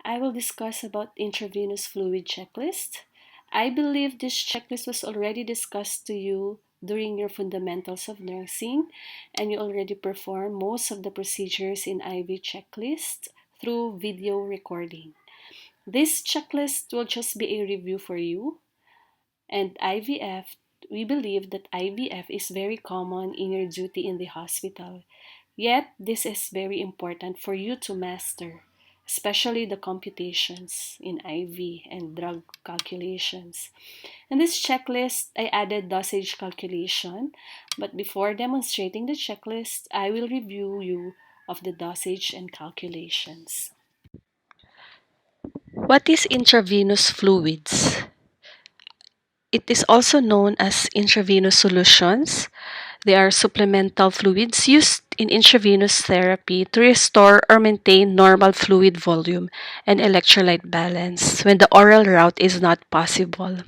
I will discuss about intravenous fluid checklist. I believe this checklist was already discussed to you during your fundamentals of nursing, and you already performed most of the procedures in IV checklist through video recording. This checklist will just be a review for you, and IVF, we believe that IVF is very common in your duty in the hospital. Yet, this is very important for you to master, especially the computations in IV and drug calculations. In this checklist, I added dosage calculation, but before demonstrating the checklist, I will review you of the dosage and calculations. What is intravenous fluids? It is also known as intravenous solutions. They are supplemental fluids used in intravenous therapy to restore or maintain normal fluid volume and electrolyte balance when the oral route is not possible.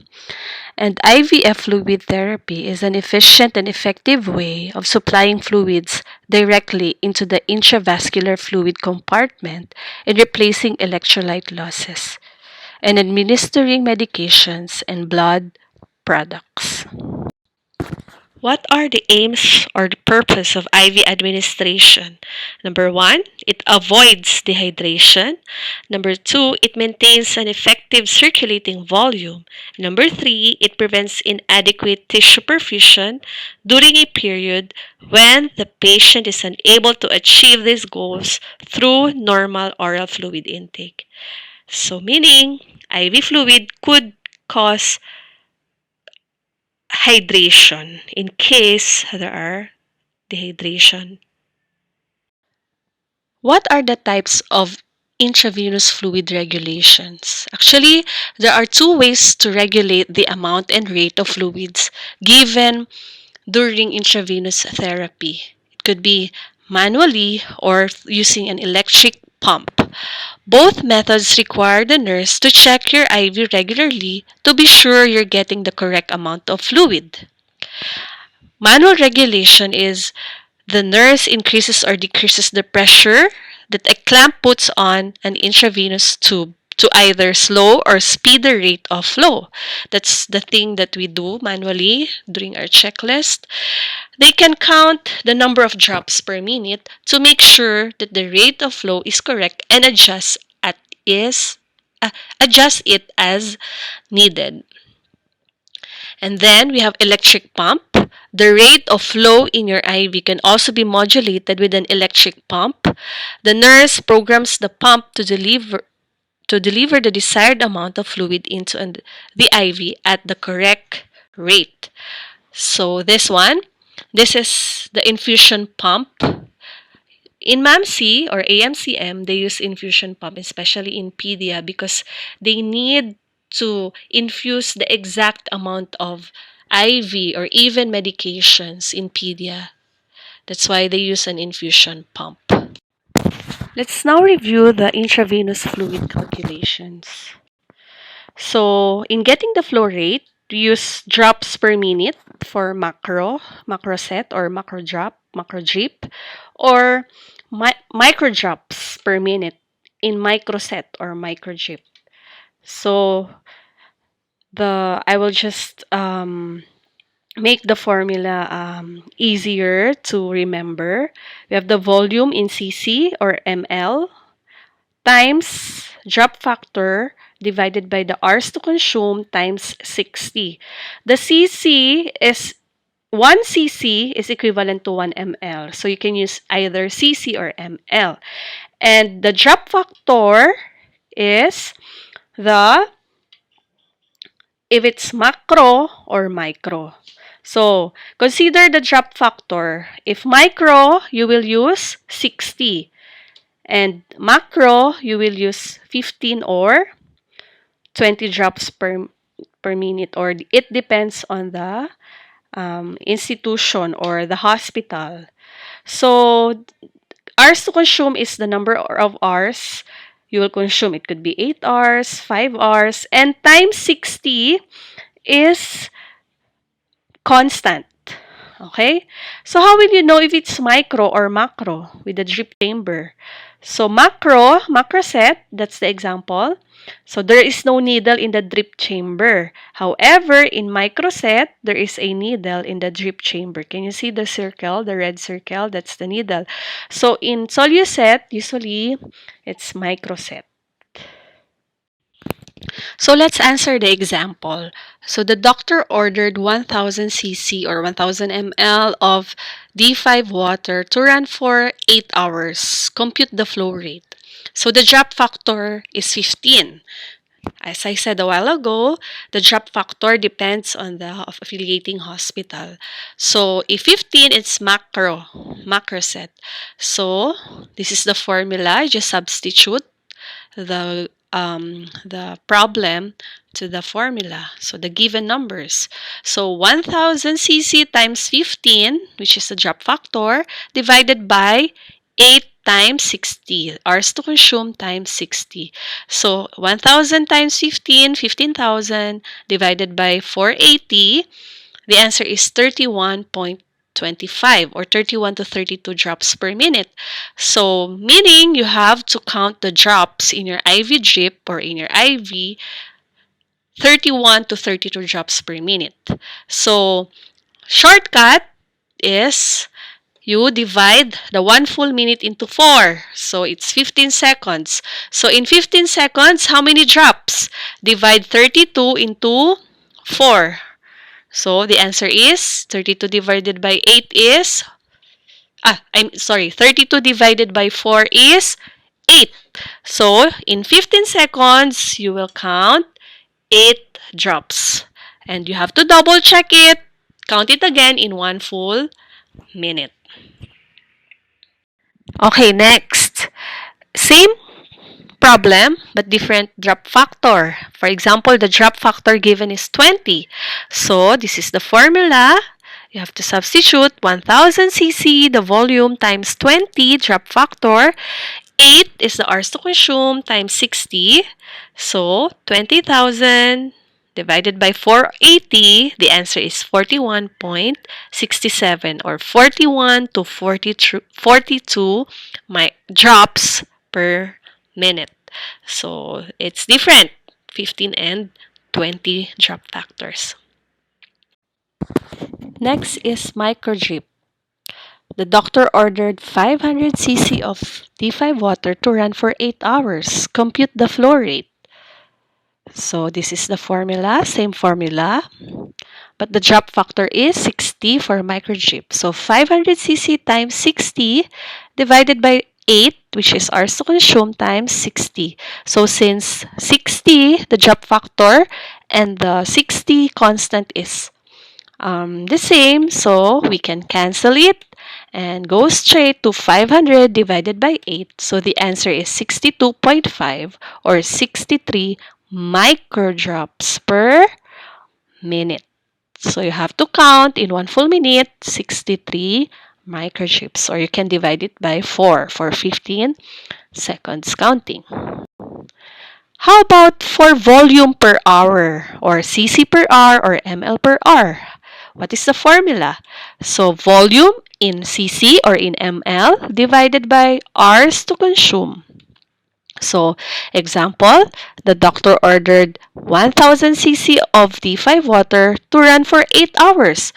And IVF fluid therapy is an efficient and effective way of supplying fluids directly into the intravascular fluid compartment and replacing electrolyte losses, and administering medications and blood products. What are the aims or the purpose of IV administration? Number one, it avoids dehydration. Number two, it maintains an effective circulating volume. Number three, it prevents inadequate tissue perfusion during a period when the patient is unable to achieve these goals through normal oral fluid intake. So, meaning IV fluid could cause hydration in case there are dehydration. What are the types of intravenous fluid regulations? Actually, there are two ways to regulate the amount and rate of fluids given during intravenous therapy. It could be manually or using an electric pump. Both methods require the nurse to check your IV regularly to be sure you're getting the correct amount of fluid. Manual regulation is the nurse increases or decreases the pressure that a clamp puts on an intravenous tube to either slow or speed the rate of flow. That's the thing that we do manually during our checklist. They can count the number of drops per minute to make sure that the rate of flow is correct and is adjust it as needed. And then we have electric pump. The rate of flow in your IV can also be modulated with an electric pump. The nurse programs the pump to deliver the desired amount of fluid into the IV at the correct rate. So this is the infusion pump. In MAMC or AMCM, they use infusion pump, especially in pedia, because they need to infuse the exact amount of IV or even medications in pedia. That's why they use an infusion pump. Let's now review the intravenous fluid calculations. So, in getting the flow rate, we use drops per minute for macro set or macro drop, macro drip, or micro drops per minute in micro set or micro drip. So, I will just make the formula easier to remember. We have the volume in cc or ml times drop factor divided by the hours to consume times 60. The cc is 1 cc is equivalent to 1 ml. So you can use either cc or ml. And the drop factor is the if it's macro or micro. So, consider the drop factor. If micro, you will use 60. And macro, you will use 15 or 20 drops per minute. Or it depends on the institution or the hospital. So, hours to consume is the number of hours you will consume. It could be 8 hours, 5 hours, and times 60 is constant. Okay? So how will you know if it's micro or macro with the drip chamber? So macro set, that's the example. So there is no needle in the drip chamber. However, in micro set, there is a needle in the drip chamber. Can you see the circle, the red circle? That's the needle. So in solu set, usually it's micro set. So let's answer the example. So the doctor ordered 1000 cc or 1000 ml of D5 water to run for 8 hours. Compute the flow rate. So the drop factor is 15. As I said a while ago, the drop factor depends on the affiliating hospital. So if 15, it's macro set. So this is the formula. Just substitute the problem to the formula. So the given numbers. So 1000 cc times 15, which is the drop factor, divided by 8 times 60, hours to consume times 60. So 1000 times 15, 15,000 divided by 480, the answer is 31.25 or 31 to 32 drops per minute. So, meaning you have to count the drops in your IV drip or in your IV 31 to 32 drops per minute. So, shortcut is you divide the 1 full minute into 4. So, it's 15 seconds. So, in 15 seconds, how many drops? Divide 32 into 4. So, the answer is 32 divided by 8 is, 32 divided by 4 is 8. So, in 15 seconds, you will count 8 drops. And you have to double check it. Count it again in 1 full minute. Okay, next. Same problem but different drop factor. For example, the drop factor given is 20. So, this is the formula. You have to substitute 1000 cc, the volume, times 20, drop factor. 8 is the hours to consume times 60. So, 20,000 divided by 480, the answer is 41.67 or 41 to 42 drops per minute. So, it's different, 15 and 20 drop factors. Next is microdrip. The doctor ordered 500 cc of D5 water to run for 8 hours. Compute the flow rate. So this is the formula, same formula, but the drop factor is 60 for microdrip. So 500 cc times 60 divided by 8, which is hours to consume, times 60. So since 60, the drop factor, and the 60 constant is the same, so we can cancel it and go straight to 500 divided by 8. So the answer is 62.5 or 63 microdrops per minute. So you have to count in 1 full minute 63 microdrops, or you can divide it by 4 for 15 seconds counting. How about for volume per hour or cc per hour or ml per hour? What is the formula? So volume in cc or in ml divided by hours to consume. So, example, the doctor ordered 1000 cc of D5 water to run for 8 hours.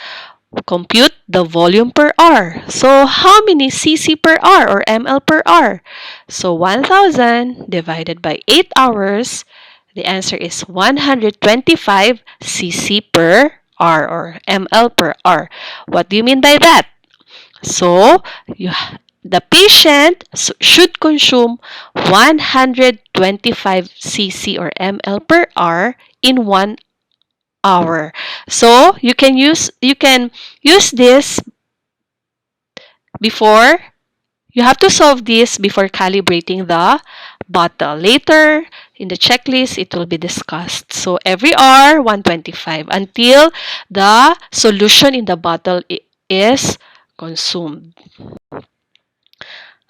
Compute the volume per hour. So, how many cc per hour or ml per hour? So, 1000 divided by 8 hours, the answer is 125 cc per hour or ml per hour. What do you mean by that? So, the patient should consume 125 cc or ml per hour in 1 hour. So, you can use this before. You have to solve this before calibrating the bottle. Later in the checklist, it will be discussed. So, every hour, 125 until the solution in the bottle is consumed.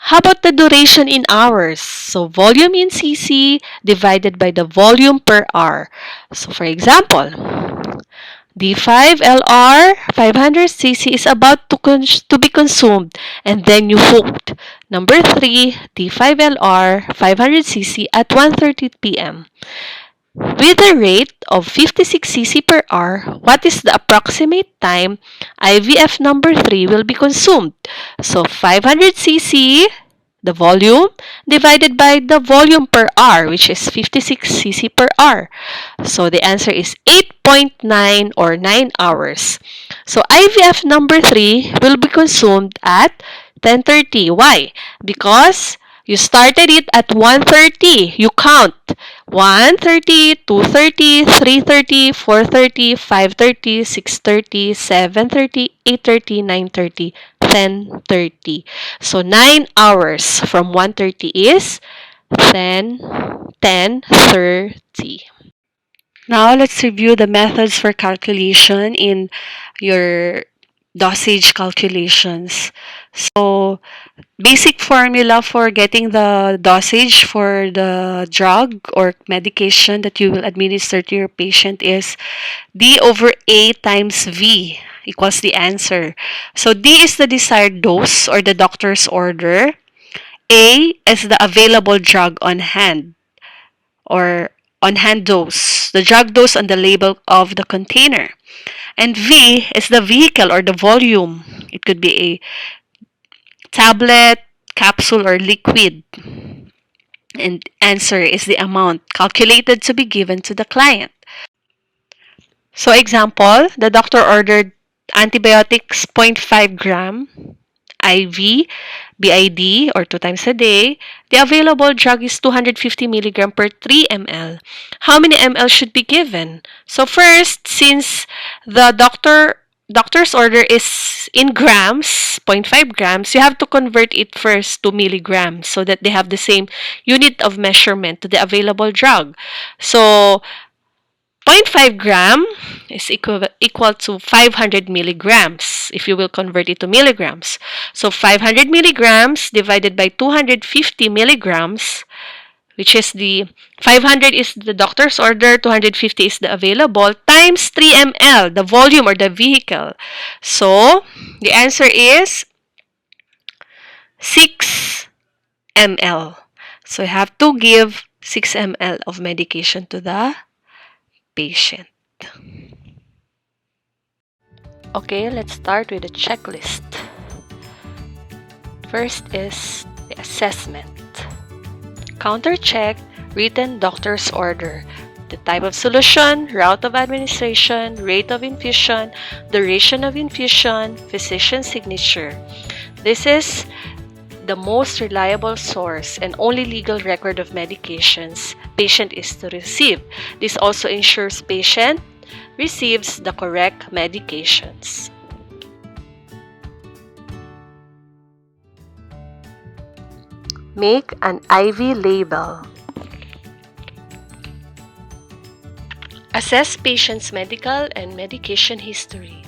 How about the duration in hours? So, volume in cc divided by the volume per hour. So, for example, D5 LR 500 cc is about to be consumed, and then you hooked Number 3, D5LR 500cc at 1:30 p.m. With a rate of 56cc per hour, what is the approximate time IVF number 3 will be consumed? So 500cc, the volume, divided by the volume per hour, which is 56cc per hour. So the answer is 8.9 or 9 hours. So IVF number 3 will be consumed at 10:30. Why? Because you started it at 1:30. You count 1:30, 2:30, 3:30, 4:30, 5:30, 6:30, 7:30, 8:30, 9:30, 10:30. So 9 hours from 1:30 is 10:30. Now let's review the methods for calculation in your dosage calculations. So basic formula for getting the dosage for the drug or medication that you will administer to your patient is D over A times V equals the answer. So D is the desired dose or the doctor's order. A is the available drug on hand or on hand dose, the drug dose on the label of the container. And V is the vehicle or the volume. It could be a tablet, capsule, or liquid. And answer is the amount calculated to be given to the client. So example, the doctor ordered antibiotics 0.5 gram IV, BID, or 2 times a day. The available drug is 250 milligram per 3 ml. How many ml should be given? So first, since the doctor's order is in grams, 0.5 grams, you have to convert it first to milligrams so that they have the same unit of measurement to the available drug. So 0.5 gram is equal to 500 milligrams if you will convert it to milligrams. So 500 milligrams divided by 250 milligrams, which is the 500 is the doctor's order, 250 is the available, times 3 ml, the volume or the vehicle. So the answer is 6 ml. So you have to give 6 ml of medication to the patient. Okay, let's start with a checklist. First is the assessment. Counter-check written doctor's order. The type of solution, route of administration, rate of infusion, duration of infusion, physician signature. This is the most reliable source and only legal record of medications patient is to receive. This also ensures patient receives the correct medications. Make an IV label. Assess patient's medical and medication history.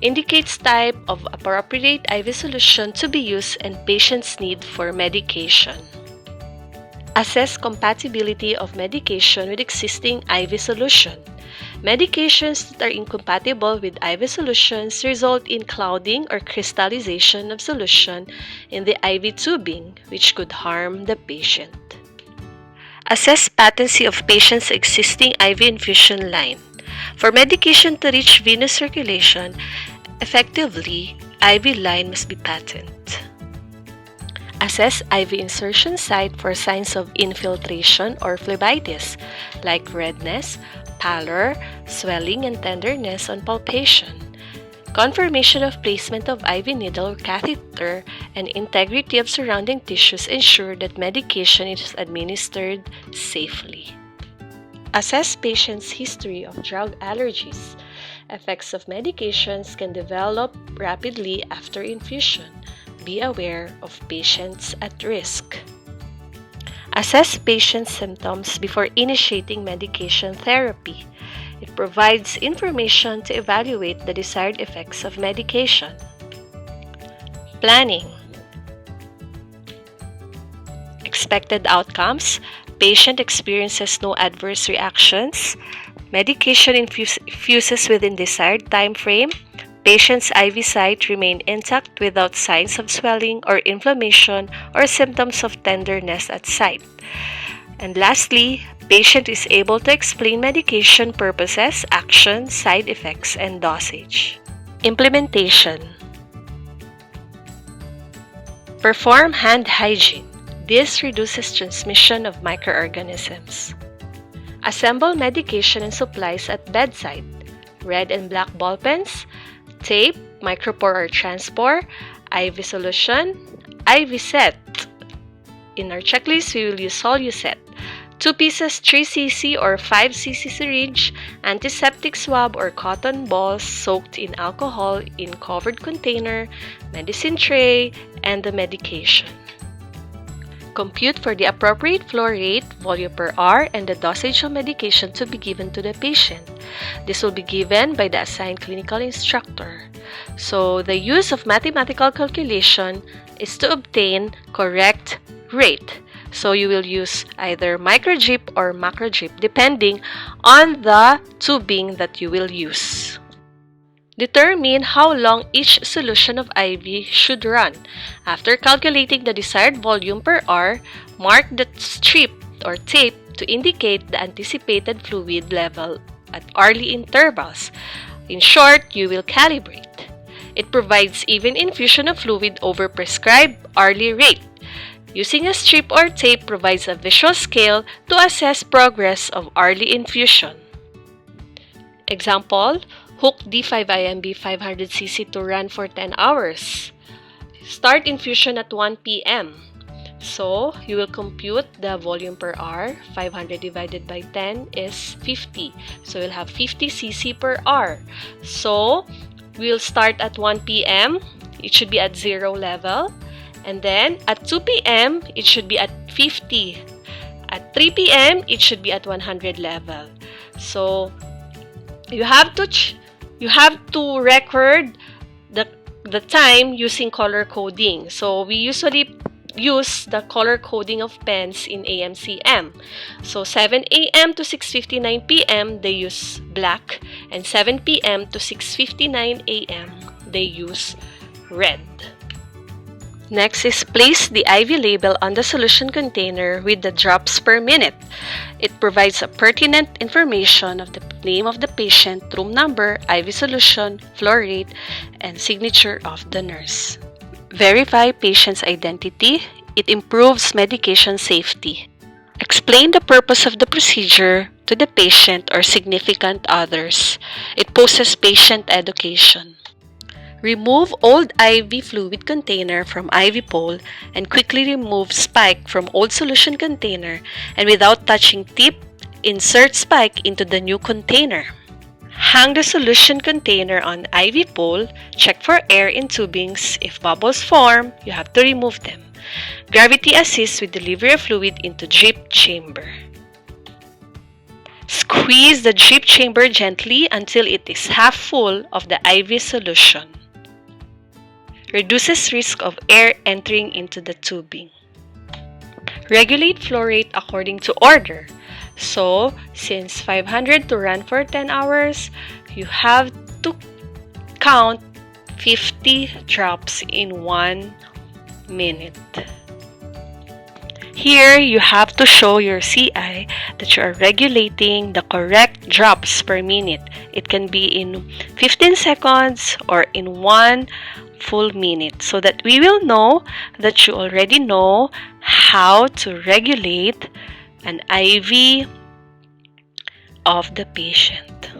Indicates type of appropriate IV solution to be used and patient's need for medication. Assess compatibility of medication with existing IV solution. Medications that are incompatible with IV solutions result in clouding or crystallization of solution in the IV tubing, which could harm the patient. Assess patency of patient's existing IV infusion line. For medication to reach venous circulation effectively, IV line must be patent. Assess IV insertion site for signs of infiltration or phlebitis, like redness, pallor, swelling, and tenderness on palpation. Confirmation of placement of IV needle or catheter and integrity of surrounding tissues ensure that medication is administered safely. Assess patient's history of drug allergies. Effects of medications can develop rapidly after infusion. Be aware of patients at risk. Assess patient's symptoms before initiating medication therapy. It provides information to evaluate the desired effects of medication. Planning. Expected outcomes. Patient experiences no adverse reactions. Medication infuses within desired time frame. patient's IV site remain intact without signs of swelling or inflammation or symptoms of tenderness at site. And lastly, patient is able to explain medication purposes, action, side effects, and dosage. Implementation. Perform hand hygiene. This reduces transmission of microorganisms. Assemble medication and supplies at bedside. Red and black ball pens, tape, micropore or transpore, IV solution, IV set. In our checklist, we will use Soluset. 2 pieces 3 cc or 5 cc syringe, antiseptic swab or cotton balls soaked in alcohol in covered container, medicine tray, and the medication. Compute for the appropriate flow rate, volume per hour, and the dosage of medication to be given to the patient. This will be given by the assigned clinical instructor. So, the use of mathematical calculation is to obtain correct rate. So, you will use either microdrip or macrodrip depending on the tubing that you will use. Determine how long each solution of IV should run. After calculating the desired volume per hour, mark the strip or tape to indicate the anticipated fluid level at hourly intervals. In short, you will calibrate. It provides even infusion of fluid over prescribed hourly rate. Using a strip or tape provides a visual scale to assess progress of hourly infusion. Example, hook D5IMB 500cc to run for 10 hours. Start infusion at 1 p.m. So, you will compute the volume per hour. 500 divided by 10 is 50. So, you'll have 50 cc per hour. So, we'll start at 1 p.m. It should be at 0 level. And then, at 2 p.m., it should be at 50. At 3 p.m., it should be at 100 level. So, you have to record the time using color coding. So, we usually use the color coding of pens in AMCM. So, 7 a.m. to 6:59 p.m., they use black. And 7 p.m. to 6:59 a.m., they use red. Next is place the IV label on the solution container with the drops per minute. It provides a pertinent information of the name of the patient, room number, IV solution, flow rate, and signature of the nurse. Verify patient's identity. It improves medication safety. Explain the purpose of the procedure to the patient or significant others. It poses patient education. Remove old IV fluid container from IV pole and quickly remove spike from old solution container, and without touching tip, insert spike into the new container. Hang the solution container on IV pole, check for air in tubings. If bubbles form, you have to remove them. Gravity assists with delivery of fluid into drip chamber. Squeeze the drip chamber gently until it is half full of the IV solution. Reduces risk of air entering into the tubing. Regulate flow rate according to order. So, since 500 to run for 10 hours, you have to count 50 drops in 1 minute. Here, you have to show your CI that you are regulating the correct drops per minute. It can be in 15 seconds or in 1 full minute, so that we will know that you already know how to regulate an IV of the patient.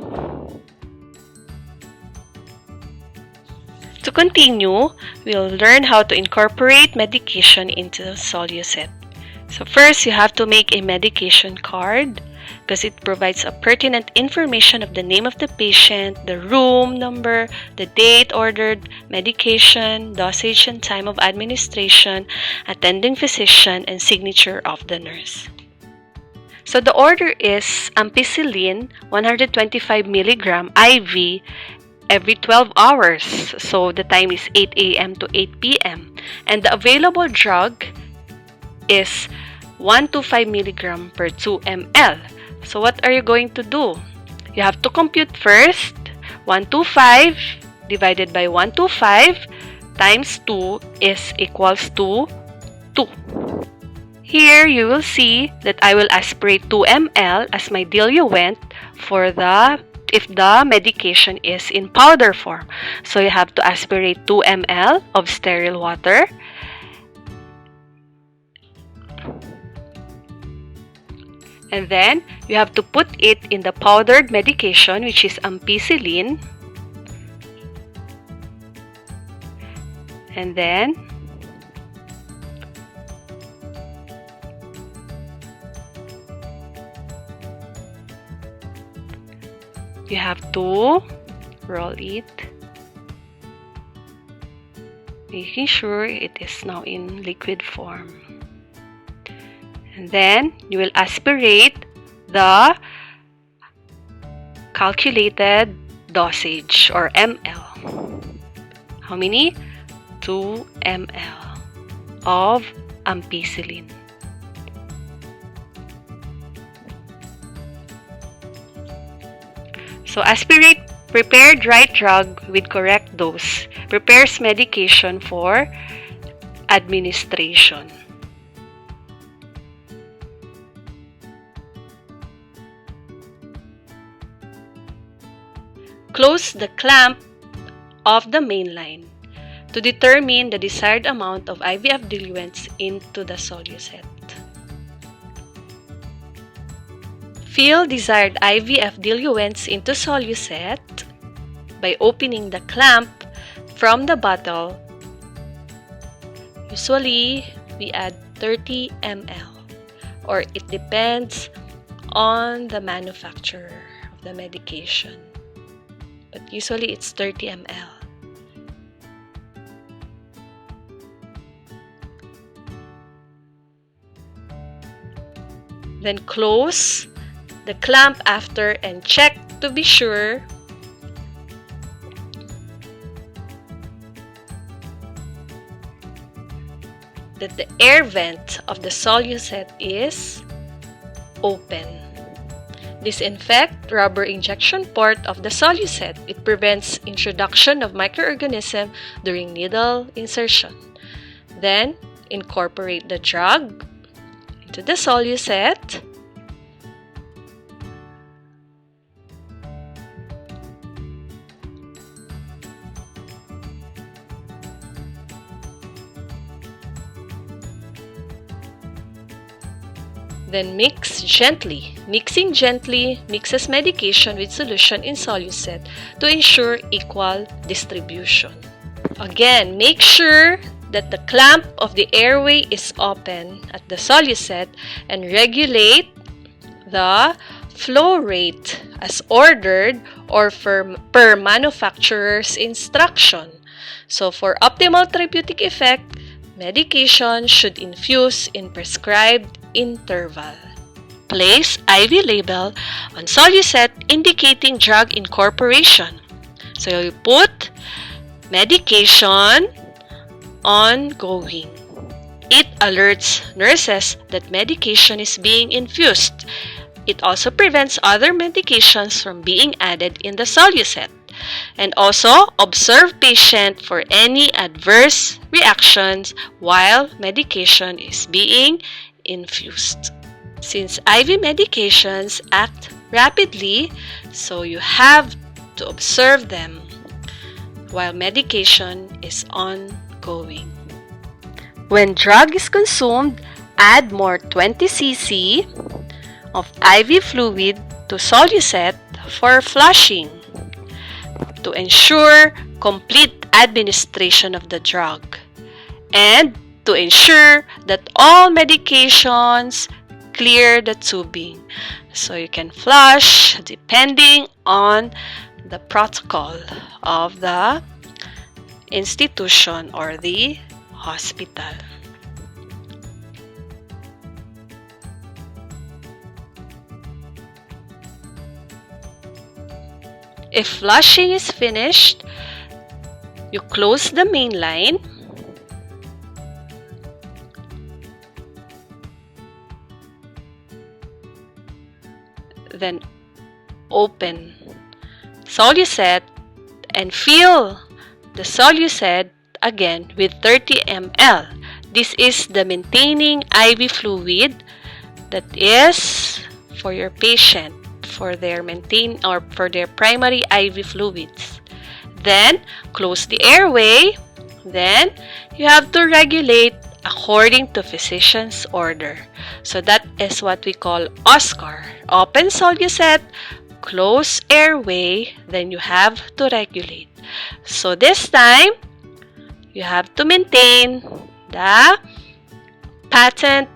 To continue, we'll learn how to incorporate medication into Soluset. So first, you have to make a medication card because it provides a pertinent information of the name of the patient, the room number, the date ordered, medication, dosage and time of administration, attending physician, and signature of the nurse. So the order is ampicillin 125 mg IV every 12 hours. So the time is 8 a.m. to 8 p.m. And the available drug is 125 mg per 2 ml. So what are you going to do? You have to compute first 125 divided by 125 times 2 is equals to 2. Here you will see that I will aspirate 2 ml as my diluent for if the medication is in powder form. So you have to aspirate 2 ml of sterile water. And then you have to put it in the powdered medication, which is ampicillin. And then you have to roll it, making sure it is now in liquid form. And then you will aspirate the calculated dosage or ml. How many? 2 ml of ampicillin. So aspirate prepared right drug with correct dose. Prepares medication for administration. Close the clamp of the main line to determine the desired amount of IVF diluents into the soluset. Fill desired IVF diluents into soluset by opening the clamp from the bottle. Usually, we add 30 ml, or it depends on the manufacturer of the medication. But usually, it's 30 ml. Then close the clamp after and check to be sure that the air vent of the soluset is open. Disinfect rubber injection port of the soluset. It prevents introduction of microorganisms during needle insertion. Then incorporate the drug into the soluset. Then mix gently. Mixing gently mixes medication with solution in soluset to ensure equal distribution. Again, make sure that the clamp of the airway is open at the soluset and regulate the flow rate as ordered or per manufacturer's instruction. So for optimal therapeutic effect, medication should infuse in prescribed interval. Place IV label on soluset indicating drug incorporation. So you put medication ongoing. It alerts nurses that medication is being infused. It also prevents other medications from being added in the soluset. And also observe patient for any adverse reactions while medication is being infused. Since IV medications act rapidly, so you have to observe them while medication is ongoing. When drug is consumed, add more 20 cc of IV fluid to soluset for flushing to ensure complete administration of the drug and to ensure that all medications clear the tubing. So you can flush depending on the protocol of the institution or the hospital. If flushing is finished, you close the main line. Then open soluset and fill the Solucet again with 30 ml. This is the maintaining IV fluid that is for your patient for their primary IV fluids. Then close the airway. Then you have to regulate according to physician's order. So that is what we call OSCAR. Open Solucet, close airway, then you have to regulate. So this time, you have to maintain the patent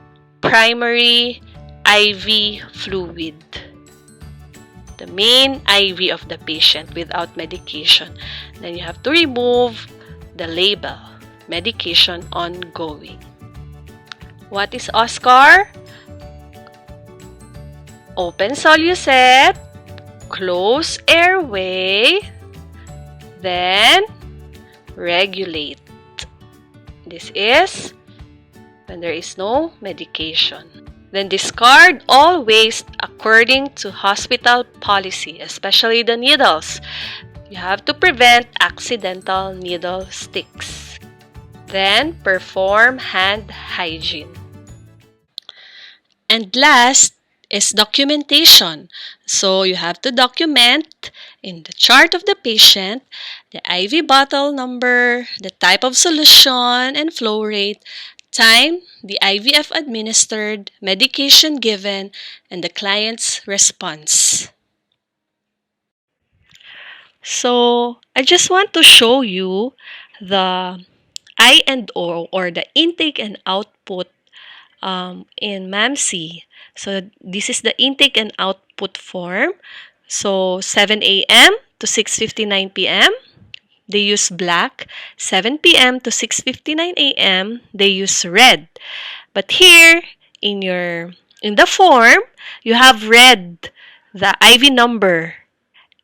primary IV fluid, the main IV of the patient without medication. Then you have to remove the label, medication ongoing. What is OSCAR? Open Solucet, close airway, then regulate. This is when there is no medication. Then discard all waste according to hospital policy, especially the needles. You have to prevent accidental needle sticks. Then perform hand hygiene. And last is documentation. So you have to document in the chart of the patient the IV bottle number, the type of solution and flow rate, time, the IVF administered, medication given, and the client's response. So I just want to show you the I&O or the intake and output in MAMC. So this is the intake and output form. So 7 a.m. to 6:59 p.m. they use black. 7 p.m. to 6:59 a.m. they use red. But here in the form, you have red, the IV number,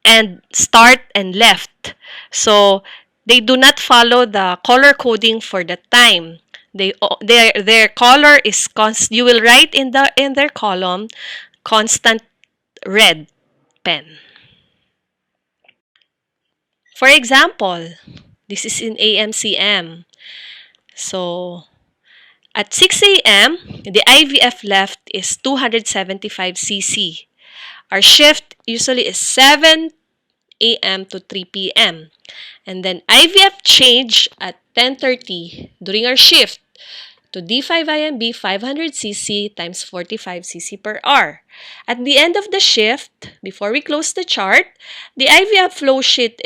and start and left. So they do not follow the color coding for the time. Their color is you will write in their column constant red pen. For example, this is in AMCM. So at 6 a.m., the IVF left is 275 cc. Our shift usually is 7 a.m. to 3 p.m. And then IVF change at 10:30 during our shift to D5IMB 500 cc times 45 cc per hour. At the end of the shift, before we close the chart, the IVF flow sheet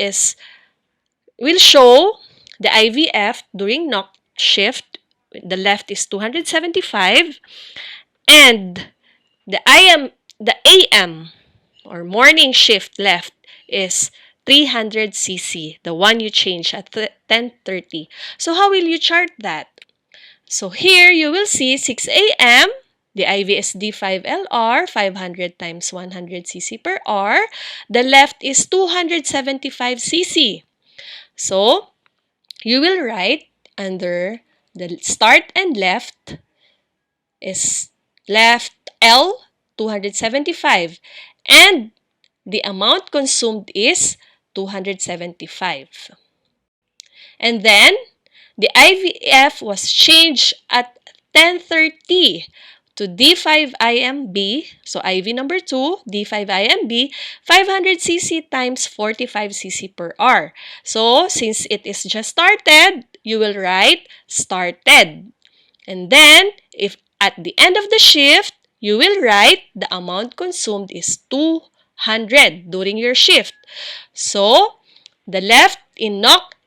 will show the IVF during knock shift. The left is 275 and the AM or morning shift left is 300 cc, the one you change at 10:30. So how will you chart that? So here you will see 6 a.m. the IV is D5LR 500 times 100 cc per hour. The left is 275 cc. So you will write under the start and left is left L 275 and the amount consumed is 275. And then the IVF was changed at 10:30 to D5IMB, so IV number 2, D5IMB, 500 cc times 45 cc per hour. So, since it is just started, you will write started. And then, if at the end of the shift, you will write the amount consumed is 200 during your shift. So, the left in knock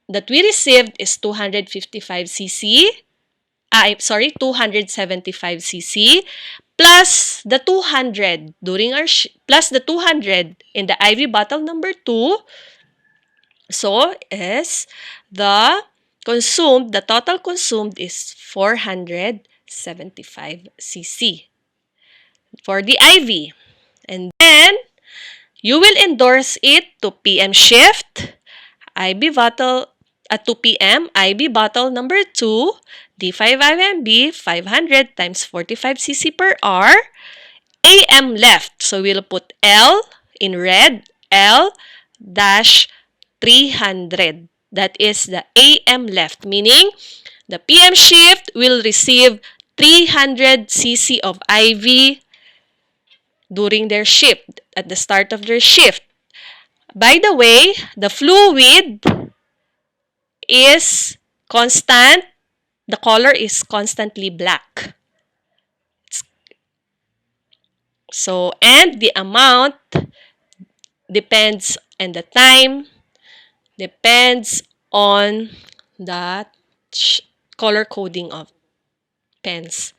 that we received is 255 cc. 275 cc plus the 200 during our plus the 200 in the IV bottle number 2. So is the total consumed is 475 cc for the IV. And then you will endorse it to PM shift, IV bottle at 2 p.m., IB bottle number 2, D5IMB 500 times 45 cc per hour, AM left. So we'll put L in red, L dash 300. That is the AM left, meaning the PM shift will receive 300 cc of IV during their shift, at the start of their shift. By the way, the fluid is constant. The color is constantly black. So, and the amount depends, and the time depends on the color coding of pens.